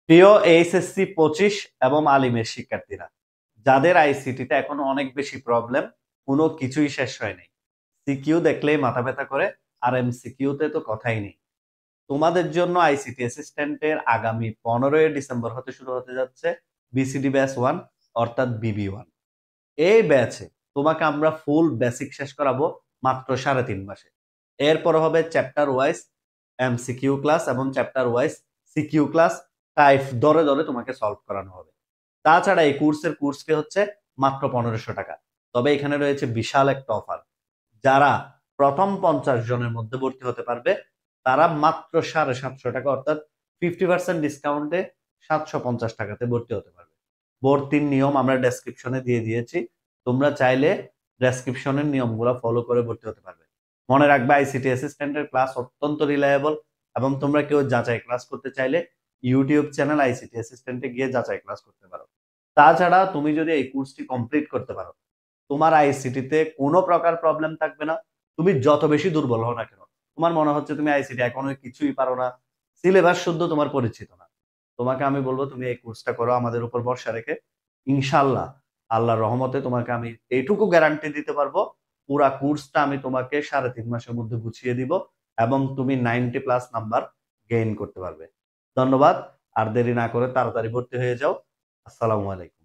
প্রিয় এইচএসসি 25 এবং আলিমের শিক্ষার্থীরা, যাদের আইসিটিতে এখনো অনেক বেশি প্রবলেম, কোনো কিছুই শেষ হয়নি। সিকিউ দেখলেই মাথা ব্যথা করে, আর এমসিকিউতে তো কথাই নেই। তোমাদের জন্য আইসিটি অ্যাসিস্ট্যান্টের আগামী 15 ডিসেম্বর হতে শুরু হতে যাচ্ছে বিসিডি ব্যাচ 1, অর্থাৎ বিবি 1। এই ব্যাচে তোমাকে আমরা ফুল বেসিক শেষ করাবো মাত্র 3.5 মাসে। এরপর হবে চ্যাপ্টার ওয়াইজ এমসিকিউ ক্লাস এবং chapter wise CQ class, type ধরে ধরে তোমাকে সলভ করানো হবে। তাছাড়া এই কোর্সের কোর্স ফি হচ্ছে মাত্র 1500 টাকা। তবে এখানে রয়েছে বিশাল একটা অফার। যারা প্রথম 50 জনের মধ্যে ভর্তি হতে পারবে তারা মাত্র 750 টাকা, অর্থাৎ 50% ডিসকাউন্টে 750 টাকাতে ভর্তি হতে পারবে। ভর্তির নিয়ম আমরা ডেসক্রিপশনে দিয়ে দিয়েছি, তোমরা চাইলে ডেসক্রিপশনের নিয়মগুলো ফলো করে ভর্তি হতে পারবে। মনে রাখবে, আইসিটি অ্যাসিস্ট্যান্টের ক্লাস অত্যন্ত রিলায়েবল, এবং তোমরা কেউ যাচাই ক্লাস করতে চাইলে ইউটিউব চ্যানেল আইসিটি অ্যাসিস্ট্যান্টে গিয়ে যাচাই ক্লাস করতে পারো। তাছাড়া তুমি যদি এই কোর্সটি কমপ্লিট করতে পারো, তোমার আইসিটিতে কোনো প্রকার প্রবলেম থাকবে না। তুমি যত বেশি দুর্বল হও না কেন, তোমার মনে হচ্ছে তুমি আইসিটি এখনো কিছুই পারো না, সিলেবাস শুদ্ধ তোমার পরিচিত না, তোমাকে আমি বলবো তুমি এই কোর্সটা করো আমাদের উপর ভরসা রেখে। ইনশাল্লাহ, আল্লাহর রহমতে তোমাকে আমি এইটুকু গ্যারান্টি দিতে পারবো, পুরা কোর্সটা আমি তোমাকে 3.5 মাসের মধ্যে গুছিয়ে দিব, এবং তুমি 90+ নাম্বার গেইন করতে পারবে। ধন্যবাদ। আর দেরি না করে তাড়াতাড়ি ভর্তি হয়ে যাও। আসসালামু আলাইকুম।